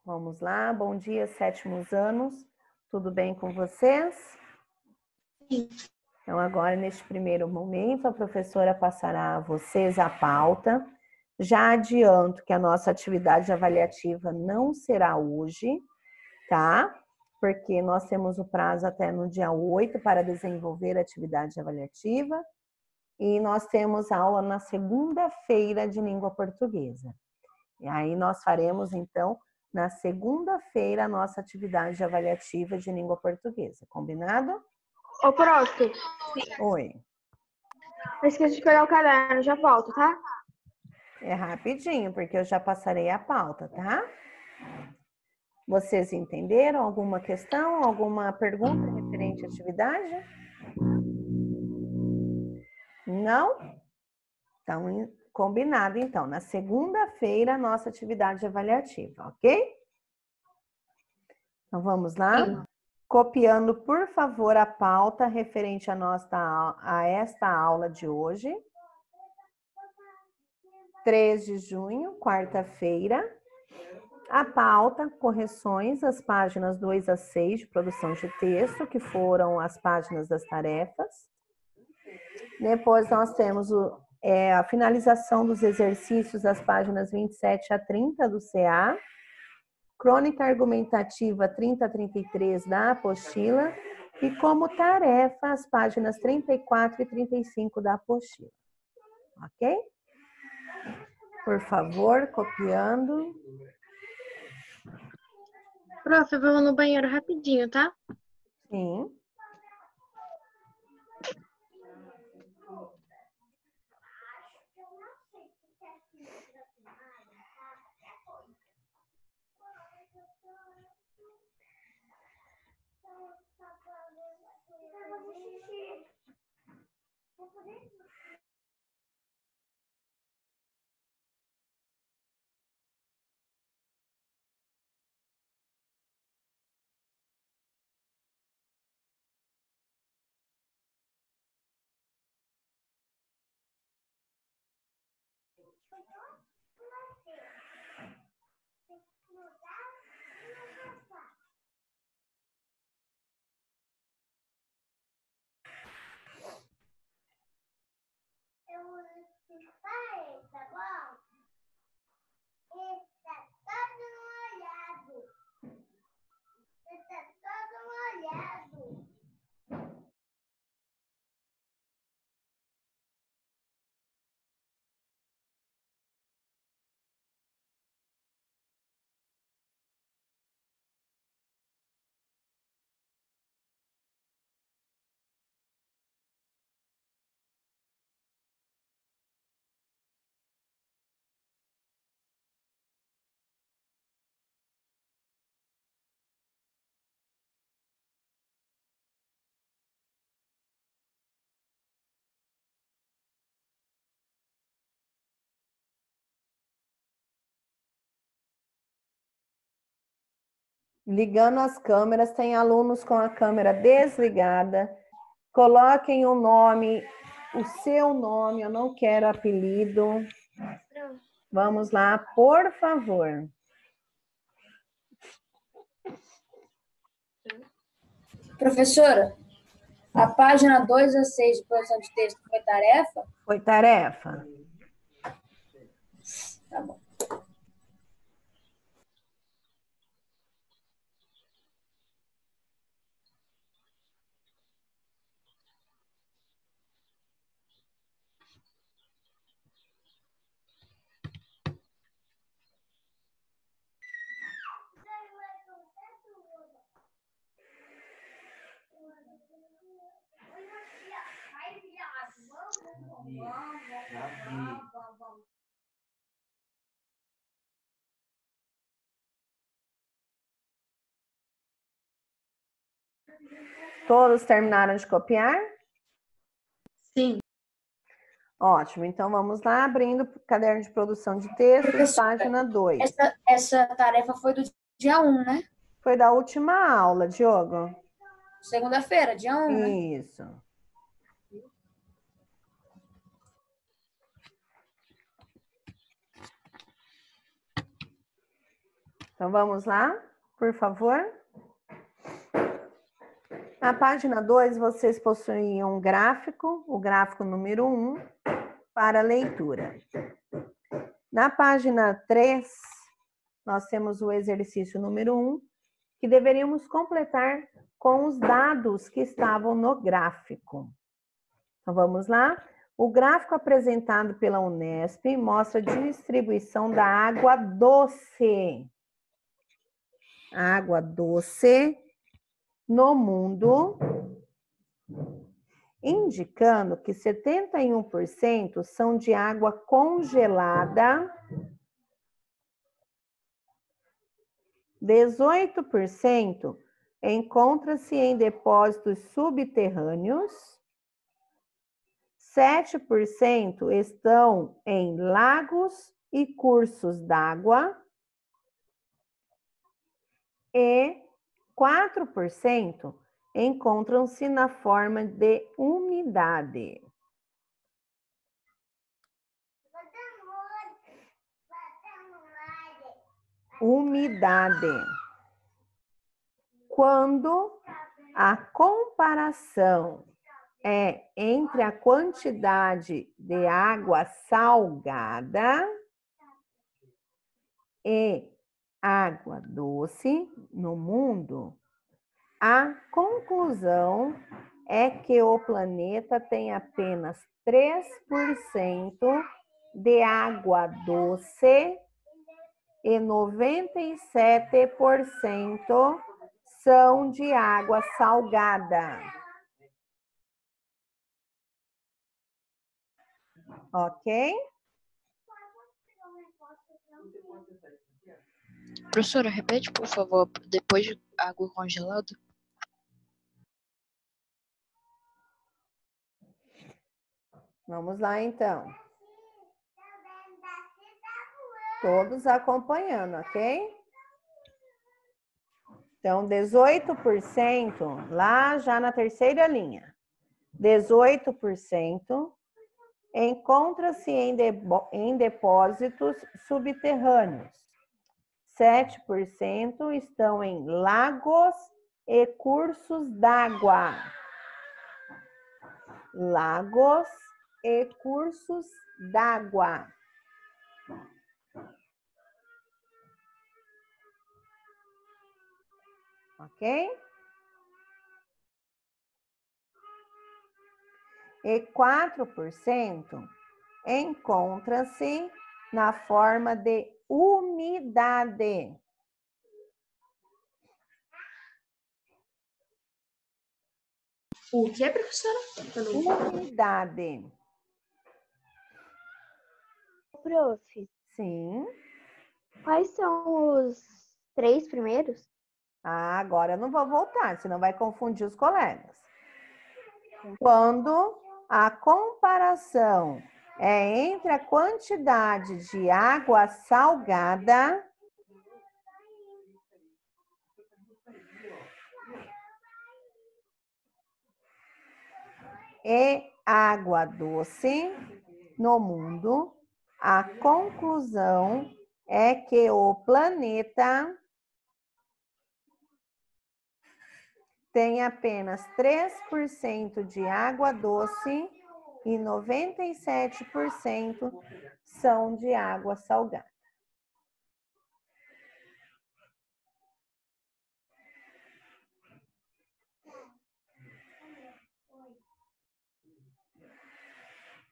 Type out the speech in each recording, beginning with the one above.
Vamos lá, bom dia, sétimos anos. Tudo bem com vocês? Sim. Então, agora, neste primeiro momento, a professora passará a vocês a pauta. Já adianto que a nossa atividade avaliativa não será hoje, tá? Porque nós temos o prazo até no dia 8 para desenvolver a atividade avaliativa e nós temos aula na segunda-feira de língua portuguesa. E aí nós faremos, então, na segunda-feira, a nossa atividade avaliativa de língua portuguesa. Combinado? Ô, prof, Oi. eu esqueci de pegar o caderno, já volto, tá? É rapidinho, porque eu já passarei a pauta, tá? Vocês entenderam alguma questão, alguma pergunta referente à atividade? Não? Então, combinado, então. Na segunda-feira, a nossa atividade avaliativa, ok? Então, vamos lá? Sim. Copiando, por favor, a pauta referente a esta aula de hoje. 3 de junho, quarta-feira. A pauta, correções, as páginas 2 a 6 de produção de texto, que foram as páginas das tarefas. Depois nós temos a finalização dos exercícios das páginas 27 a 30 do CA. Crônica argumentativa 30 a 33 da apostila. E como tarefa, as páginas 34 e 35 da apostila. Ok? Por favor, copiando. Prof, eu vou no banheiro rapidinho, tá? Sim. Ligando as câmeras, tem alunos com a câmera desligada. Coloquem o nome, o seu nome, eu não quero apelido. Vamos lá, por favor. Professora, a página 2 a 6 de produção de texto foi tarefa? Foi tarefa? Tá bom. Todos terminaram de copiar? Sim. Ótimo, então vamos lá, abrindo o caderno de produção de texto, Professora, página 2. Essa tarefa foi do dia 1, né? Foi da última aula, Diogo? Segunda-feira, dia 1, né? Isso. Então, vamos lá, por favor. Na página 2, vocês possuem um gráfico, o gráfico número 1, para leitura. Na página 3, nós temos o exercício número 1, que deveríamos completar com os dados que estavam no gráfico. Então, vamos lá. O gráfico apresentado pela Unesp mostra a distribuição da água doce. Água doce no mundo, indicando que 71% são de água congelada, 18% encontra-se em depósitos subterrâneos, 7% estão em lagos e cursos d'água e 4% encontram-se na forma de umidade. Umidade. Quando a comparação é entre a quantidade de água salgada e água doce no mundo, a conclusão é que o planeta tem apenas 3% de água doce e 97% são de água salgada. Ok? Professora, repete, por favor, depois de água congelada. Vamos lá, então. Todos acompanhando, ok? Então, 18%, lá já na terceira linha. 18% encontra-se em depósitos subterrâneos. 7% estão em lagos e cursos d'água. Lagos e cursos d'água. Ok? E 4% encontra-se na forma de umidade. O que, professora? Umidade. Prof, Sim. quais são os 3 primeiros? Ah, agora eu não vou voltar, senão vai confundir os colegas. Quando a comparação é entre a quantidade de água salgada e água doce no mundo, a conclusão é que o planeta tem apenas 3% de água doce e 97% são de água salgada.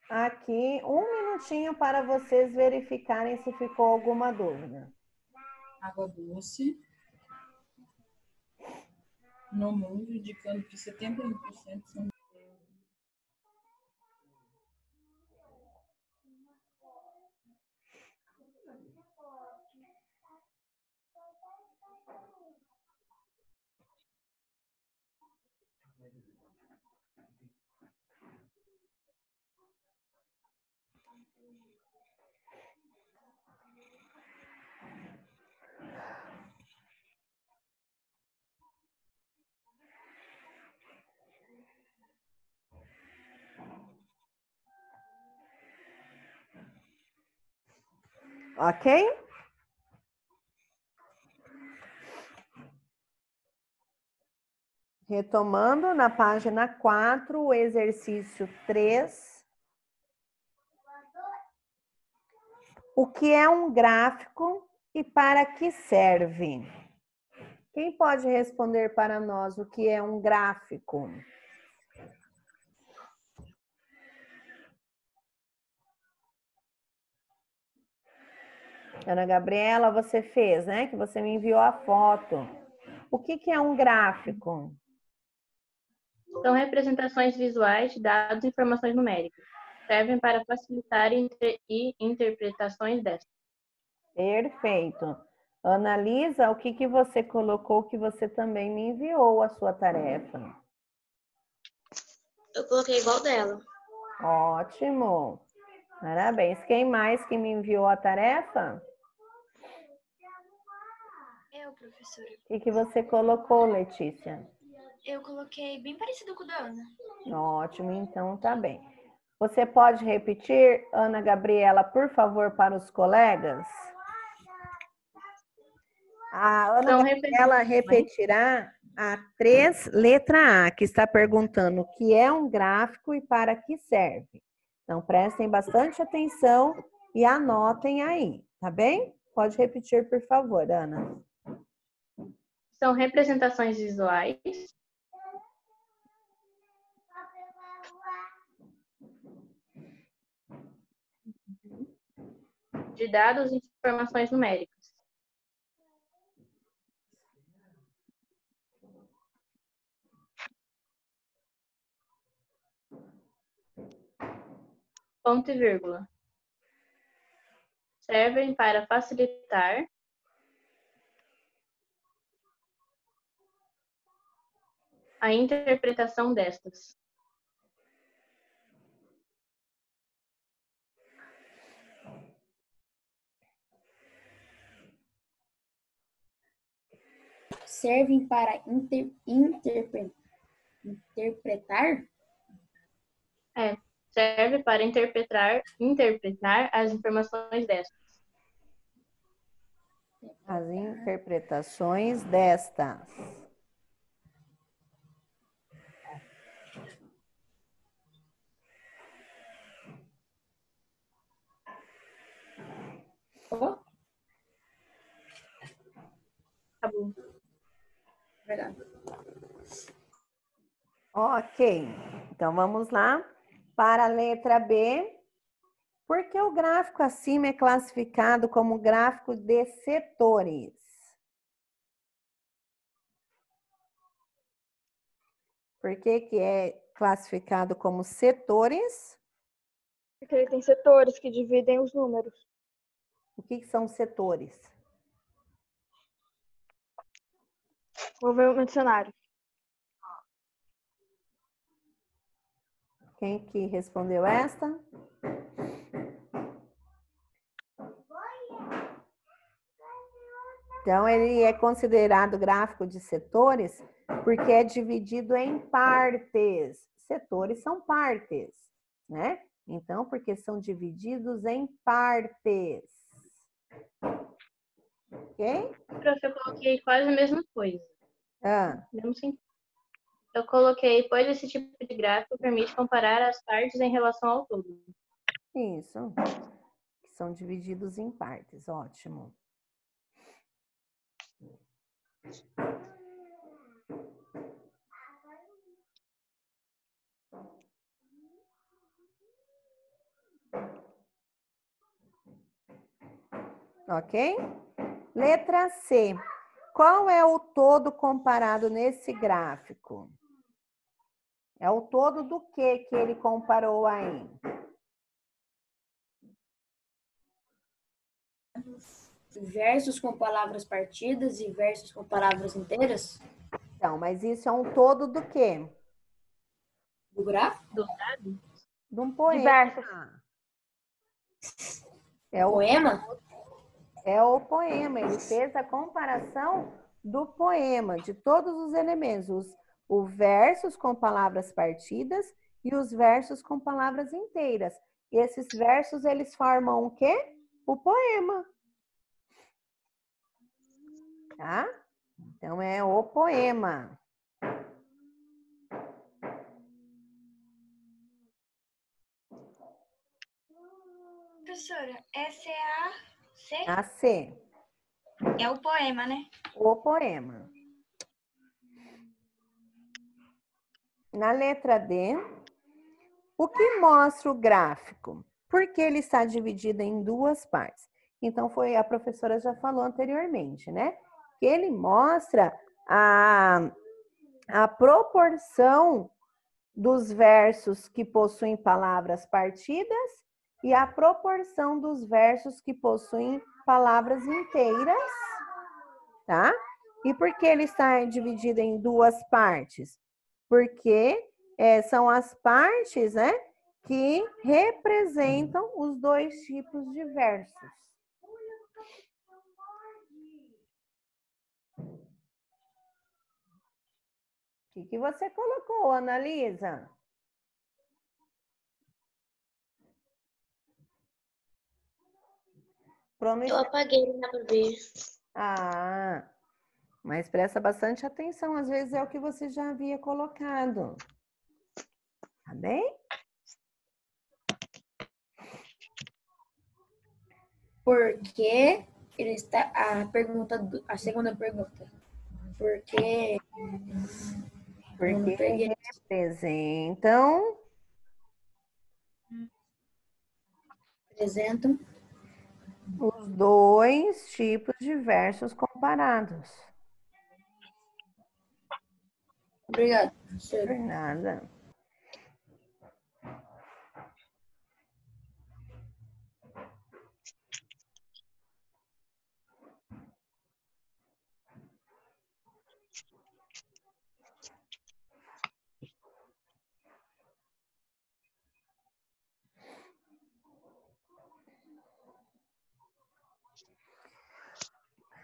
Aqui, um minutinho para vocês verificarem se ficou alguma dúvida. Água doce no mundo, indicando que 71% são. Ok? Retomando na página 4, o exercício 3. O que é um gráfico e para que serve? Quem pode responder para nós o que é um gráfico? Ana Gabriela, você fez, né? Que você me enviou a foto. O que é um gráfico? São representações visuais de dados e informações numéricas. Servem para facilitar interpretações destas. Perfeito. Analisa o que você colocou, que você também me enviou a sua tarefa. Eu coloquei igual dela. Ótimo. Parabéns. Quem mais que me enviou a tarefa? Eu, professora. O que você colocou, Letícia? Eu coloquei bem parecido com o da Ana. Ótimo, então tá bem. Você pode repetir, Ana Gabriela, por favor, para os colegas? A Ana Gabriela repetirá a 3, letra A, que está perguntando o que é um gráfico e para que serve. Então, prestem bastante atenção e anotem aí, tá bem? Pode repetir, por favor, Ana. São representações visuais de dados e informações numéricas. Ponto e vírgula. Servem para facilitar a interpretação destas. Servem para interpretar? Serve para interpretar as informações destas. As interpretações destas. Oh, Tá bom. verdade. Ok, então vamos lá para a letra B. Por que o gráfico acima é classificado como gráfico de setores? Por que é classificado como setores? Porque ele tem setores que dividem os números. O que são setores? Vou ver o dicionário. Quem que respondeu esta? Então, ele é considerado gráfico de setores porque é dividido em partes. Setores são partes, né? Então, porque são divididos em partes. Ok? Prof, eu coloquei quase a mesma coisa. Mesmo sentido. Eu coloquei, pois esse tipo de gráfico permite comparar as partes em relação ao todo. Isso. São divididos em partes. Ótimo. Ok? Letra C. Qual é o todo comparado nesse gráfico? É o todo do que ele comparou aí? Versos com palavras partidas e versos com palavras inteiras? Então, mas isso é um todo do quê? Do gráfico? De um poema. Diversas. É o Poema? É o poema. Ele fez a comparação do poema, de todos os elementos. Os versos com palavras partidas e os versos com palavras inteiras. E esses versos, eles formam o quê? O poema. Tá? Então, é o poema. Professora, S-A-C A C, é o poema, né? o poema. Na letra D, o que mostra o gráfico? Porque ele está dividido em duas partes. Então, a professora já falou anteriormente, né? Que ele mostra a proporção dos versos que possuem palavras partidas e a proporção dos versos que possuem palavras inteiras, tá? E por que ele está dividido em duas partes? Porque são as partes, né, que representam os dois tipos de versos. O que você colocou, Analisa? Eu apaguei, não dá pra ver. Ah, mas presta bastante atenção, às vezes é o que você já havia colocado. Tá bem? Porque ele está a segunda pergunta. Porque Porque representam os dois tipos de versos comparados. Obrigado, professor. Por nada.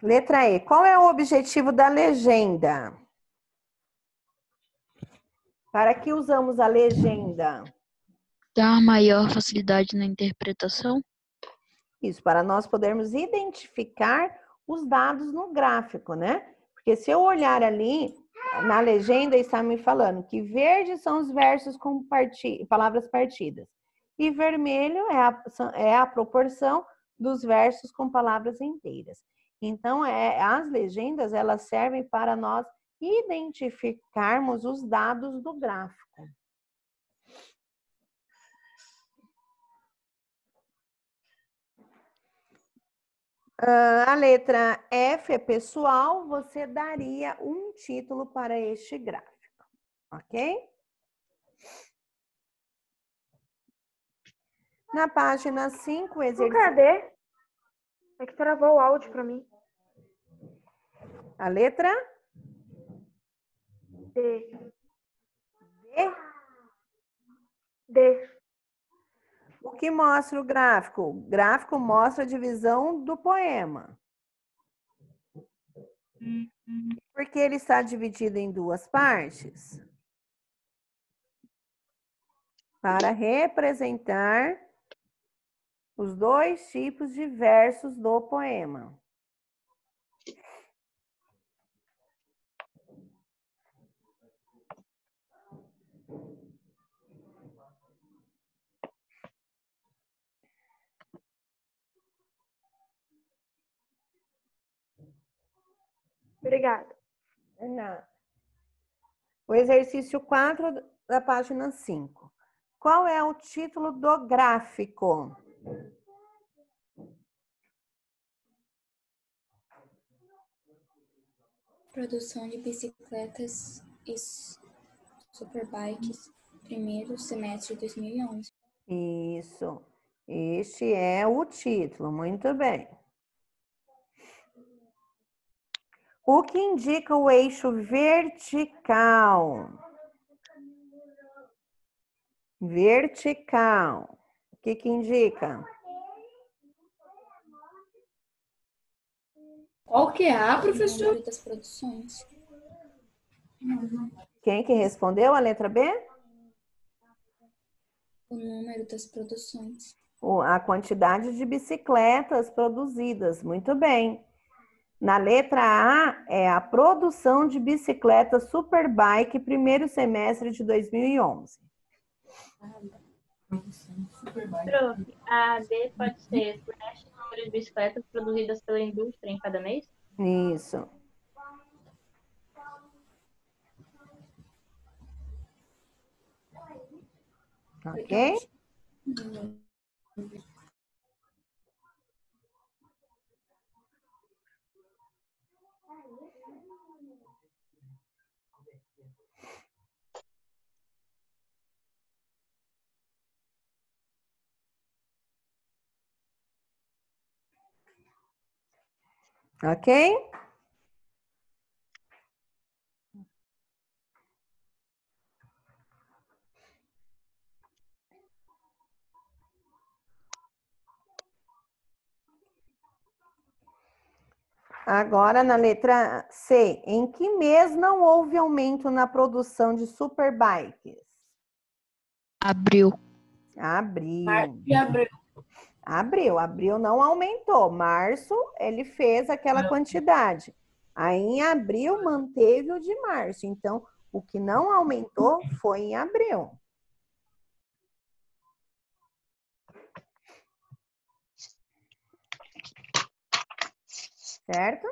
Letra E. Qual é o objetivo da legenda? Para que usamos a legenda? Dar maior facilidade na interpretação? Isso, para nós podermos identificar os dados no gráfico, né? Porque se eu olhar ali, na legenda está me falando que verde são os versos com palavras partidas. E vermelho é a proporção dos versos com palavras inteiras. Então, as legendas, elas servem para nós identificarmos os dados do gráfico. A letra F é pessoal, você daria um título para este gráfico, ok? Na página 5, exercício... Cadê? É que travou o áudio para mim. A letra D. D. D. O que mostra o gráfico? O gráfico mostra a divisão do poema. Porque ele está dividido em duas partes? Para representar os dois tipos de versos do poema. Obrigada. O exercício 4 da página 5. Qual é o título do gráfico? Produção de bicicletas e superbikes, primeiro semestre de 2011. Isso. Este é o título. Muito bem. O que indica o eixo vertical? Vertical. O que indica? Qual que é a, professor? O número das produções. Quem que respondeu a letra B? O número das produções. A quantidade de bicicletas produzidas. Muito bem. Na letra A, é a produção de bicicletas Superbike, primeiro semestre de 2011. Super bike. Prof, a AD pode ser por este número de bicicletas produzidas pela indústria em cada mês? Isso. Ok? Ok? Agora, na letra C, em que mês não houve aumento na produção de superbikes? Abril. Abril. E abril. Abril não aumentou. Março, ele fez aquela quantidade. Aí, em abril, manteve o de março. Então, o que não aumentou foi em abril. Certo?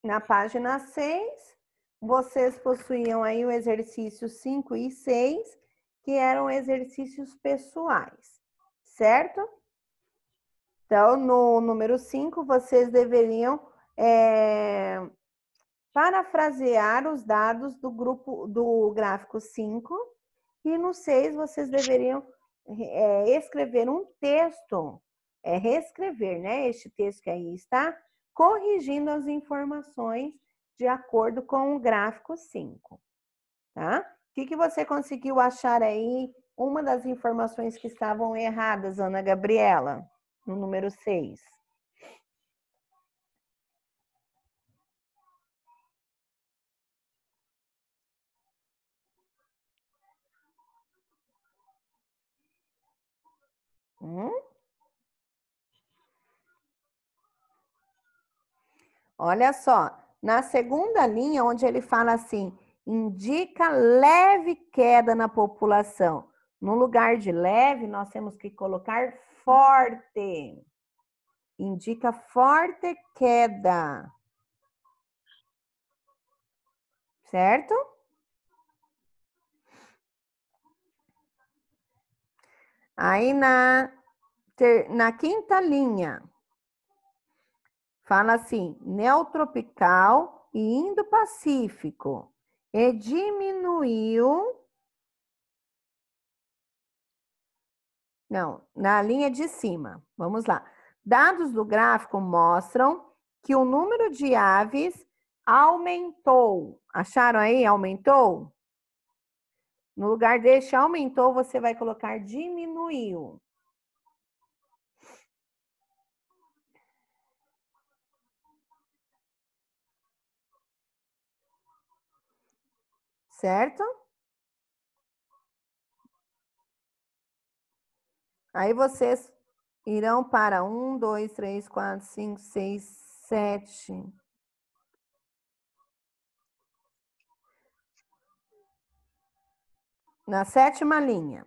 Na página 6, vocês possuíam aí o exercício 5 e 6, que eram exercícios pessoais, certo? Então, no número 5, vocês deveriam parafrasear os dados do grupo do gráfico 5, e no 6, vocês deveriam escrever um texto, reescrever, né? Este texto que aí está, corrigindo as informações de acordo com o gráfico 5, tá? O que você conseguiu achar aí, uma das informações que estavam erradas, Ana Gabriela, no número 6? Olha só, na segunda linha, onde ele fala assim, indica leve queda na população. No lugar de leve, nós temos que colocar forte. Indica forte queda. Certo? Aí na quinta linha, fala assim, neotropical e Indo-Pacífico. E diminuiu... Não, na linha de cima. Vamos lá. Dados do gráfico mostram que o número de aves aumentou. Acharam aí? Aumentou? No lugar deste aumentou, você vai colocar diminuiu. Certo? Aí vocês irão para 1, 2, 3, 4, 5, 6, 7. Na sétima linha.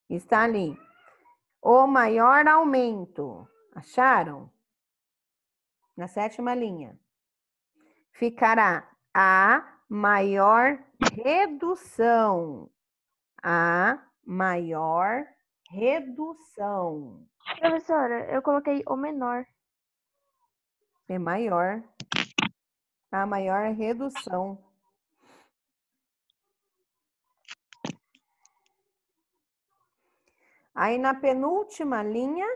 Está ali. O maior aumento. Acharam? Na sétima linha. Ficará a maior redução. A maior redução. Professora, eu coloquei o menor. É maior. A maior redução. Aí na penúltima linha,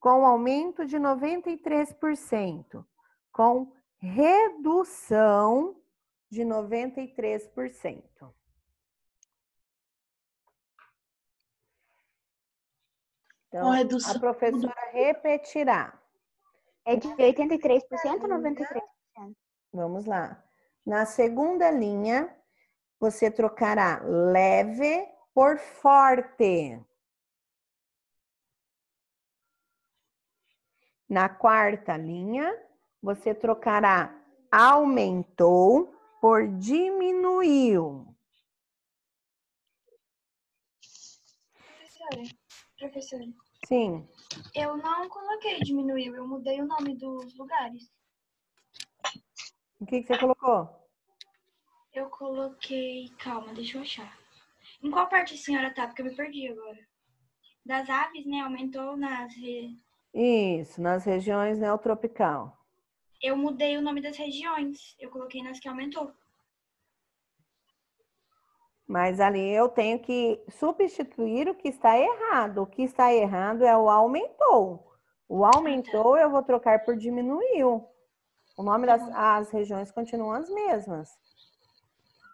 com aumento de 93%, com redução de 93%. Então, a professora repetirá. É de 83% ou 93%? Vamos lá. Na segunda linha, você trocará leve por forte. Na quarta linha, você trocará aumentou por diminuiu? Professora, Sim. eu não coloquei diminuiu, eu mudei o nome dos lugares. O que você colocou? Eu coloquei. Calma, deixa eu achar. Em qual parte a senhora tá? Porque eu me perdi agora. Das aves, né? Aumentou nas. Isso, nas regiões neotropical. Eu mudei o nome das regiões. Eu coloquei nas que aumentou. Mas ali eu tenho que substituir o que está errado. O que está errado é o aumentou. O aumentou eu vou trocar por diminuiu. O nome das regiões continuam as mesmas.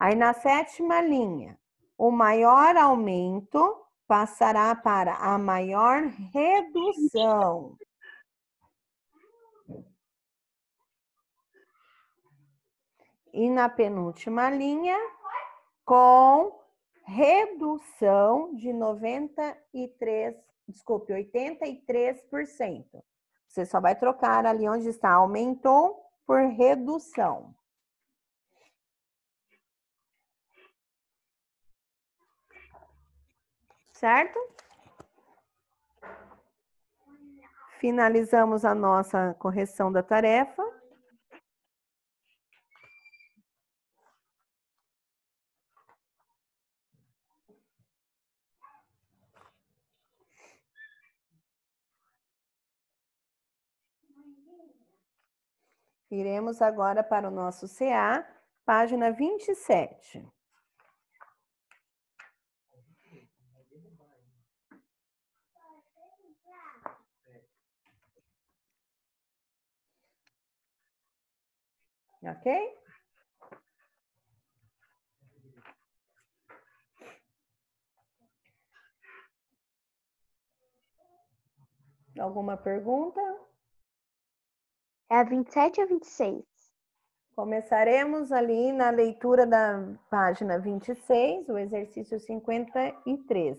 Aí na 7ª linha, o maior aumento passará para a maior redução. E na penúltima linha, com redução de 83%. Você só vai trocar ali onde está aumentou por redução. Certo? Finalizamos a nossa correção da tarefa. Iremos agora para o nosso CA, página 27. Ok? Alguma pergunta? É a 27 ou 26? Começaremos ali na leitura da página 26, o exercício 53.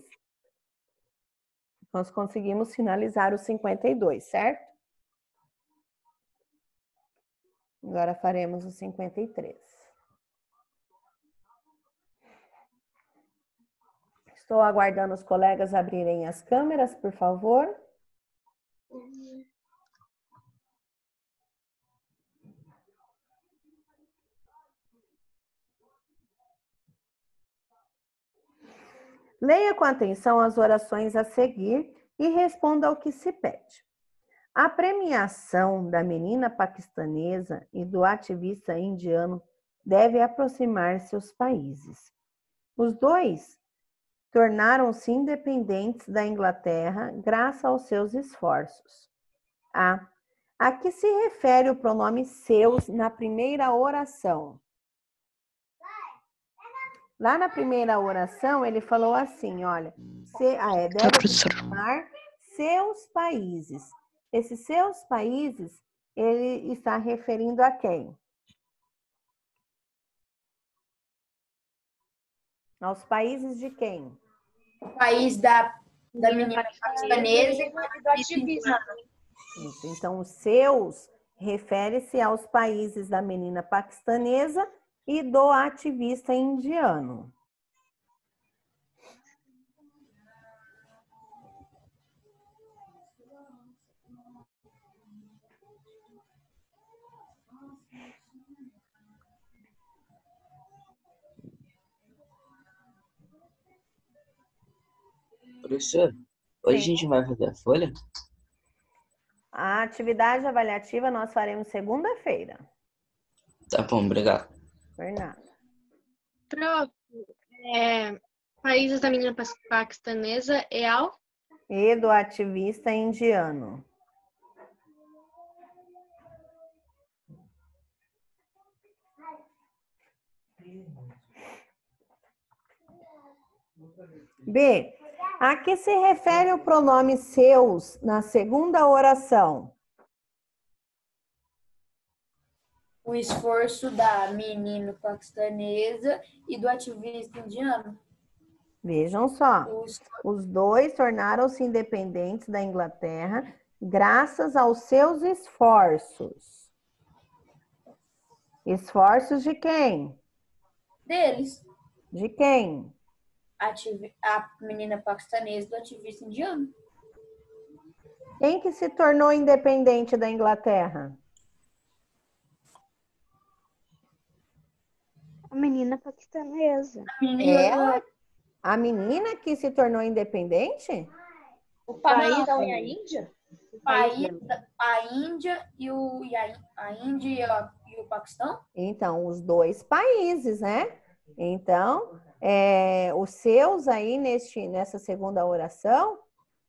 Nós conseguimos finalizar o 52, certo? Agora faremos o 53. Estou aguardando os colegas abrirem as câmeras, por favor. Leia com atenção as orações a seguir e responda ao que se pede. A premiação da menina paquistanesa e do ativista indiano deve aproximar seus países. Os dois tornaram-se independentes da Inglaterra graças aos seus esforços. A que se refere o pronome seus na primeira oração? Lá na primeira oração, ele falou assim, olha, deve aproximar seus países. Esses seus países, ele está referindo a quem? Aos países de quem? O país da menina paquistanesa e do ativista. Isso, então, os seus refere-se aos países da menina paquistanesa e do ativista indiano. Professor, hoje a Sim. gente vai fazer a folha? A atividade avaliativa nós faremos segunda-feira. Tá bom, obrigado. Por nada. Prof, países da menina paquistanesa é ao? E do ativista indiano. B. A que se refere o pronome seus na segunda oração? O esforço da menina paquistanesa e do ativista indiano. Vejam só, os dois tornaram-se independentes da Inglaterra graças aos seus esforços. Esforços de quem? Deles. De quem? A menina paquistanesa do ativista indiano. Quem que se tornou independente da Inglaterra? A menina paquistanesa. Ela? A menina que se tornou independente? O País Paquistão não. e a Índia? O país A Índia e o Paquistão? Então, os dois países, né? Então, os seus aí nessa segunda oração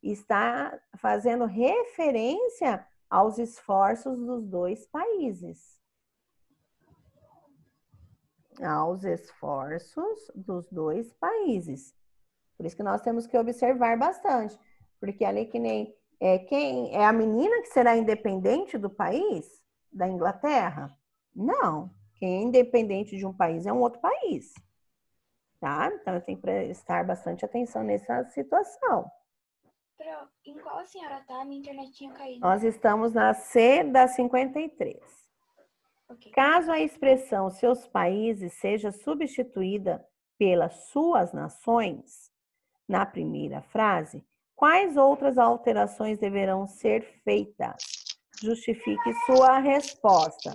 está fazendo referência aos esforços dos dois países. Aos esforços dos dois países. Por isso que nós temos que observar bastante. Porque ali que nem quem é a menina que será independente do país, da Inglaterra? Não. Quem é independente de um país é um outro país. Tá? Então eu tenho que prestar bastante atenção nessa situação. Em qual a senhora tá? Minha internet tinha caído. Nós estamos na C da 53. Ok. Caso a expressão seus países seja substituída pelas suas nações, na primeira frase, quais outras alterações deverão ser feitas? Justifique sua resposta.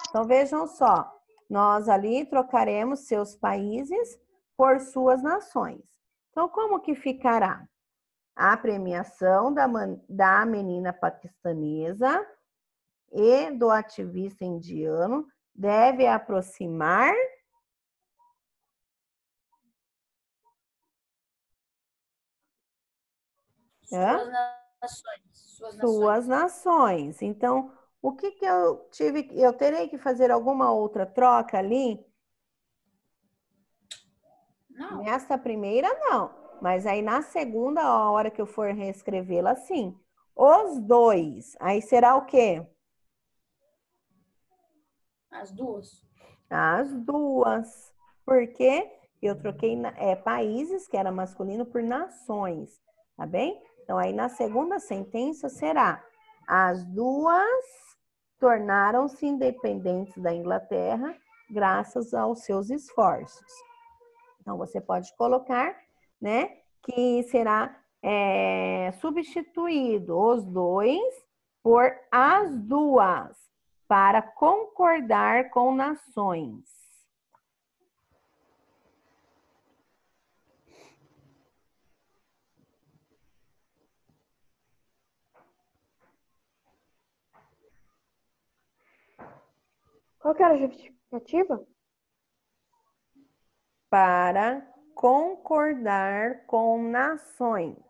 Então, vejam só, nós ali trocaremos seus países por suas nações. Então, como que ficará? A premiação da menina paquistanesa e do ativista indiano deve aproximar suas nações. Então, o que eu tive? Eu terei que fazer alguma outra troca ali? Não. Nessa primeira, não. Mas aí na segunda, a hora que eu for reescrevê-la, sim. Os dois. Aí será o quê? As duas. As duas. Porque eu troquei países, que era masculino, por nações. Tá bem? Então, aí na segunda sentença será: as duas tornaram-se independentes da Inglaterra graças aos seus esforços. Então, você pode colocar, né, que será substituído os dois por as duas, para concordar com nações. Qual que era a justificativa? Para concordar com nações.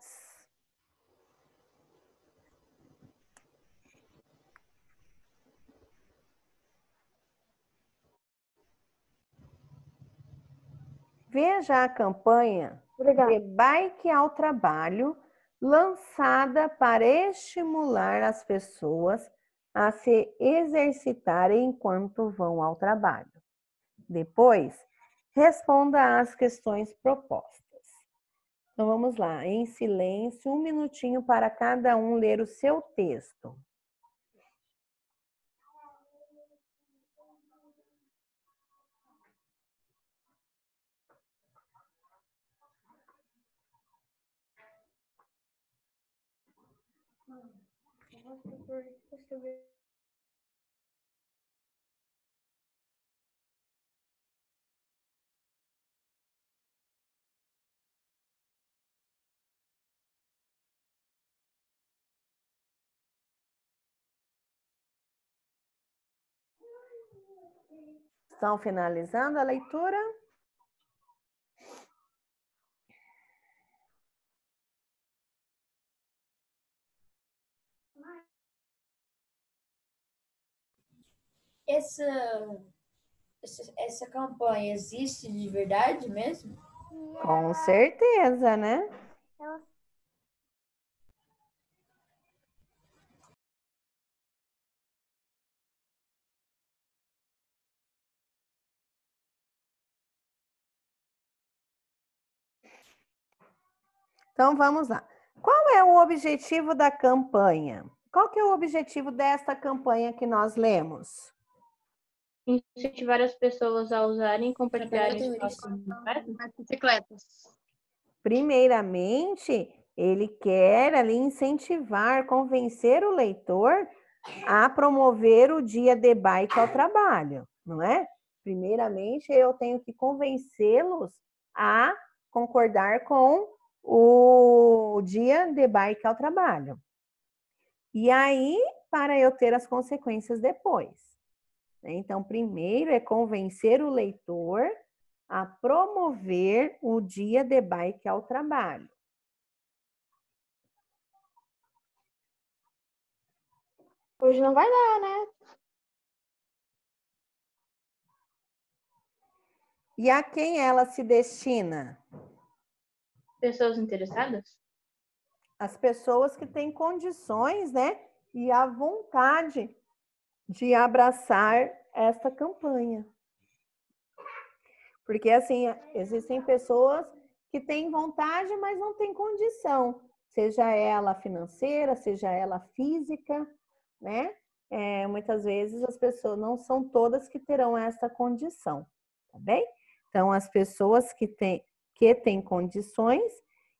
Veja a campanha Obrigada. de Bike ao Trabalho, lançada para estimular as pessoas a se exercitarem enquanto vão ao trabalho. Depois, responda às questões propostas. Então, vamos lá, em silêncio, 1 minutinho para cada um ler o seu texto. Estão finalizando a leitura? Essa campanha existe de verdade mesmo? Com certeza, né? Então, vamos lá. Qual é o objetivo da campanha? Qual que é o objetivo desta campanha que nós lemos? Incentivar as pessoas a usarem e compartilharem Trabalhadores. as Bicicletas. Primeiramente, ele quer ali incentivar, convencer o leitor a promover o dia de bike ao trabalho, não é? Primeiramente, eu tenho que convencê-los a concordar com o dia de bike ao trabalho. E aí, para eu ter as consequências depois. Então, primeiro é convencer o leitor a promover o dia de bike ao trabalho. Hoje não vai dar, né? E a quem ela se destina? pessoas interessadas? As pessoas que têm condições, né? E a vontade de abraçar esta campanha. Porque, assim, existem pessoas que têm vontade, mas não têm condição. Seja ela financeira, seja ela física, né? Muitas vezes as pessoas, não são todas que terão essa condição, tá bem? Então, as pessoas que têm condições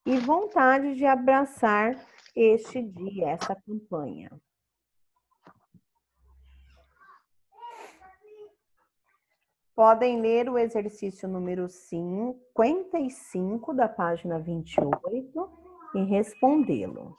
e vontade de abraçar este dia, essa campanha. Podem ler o exercício número 55 da página 28 e respondê-lo.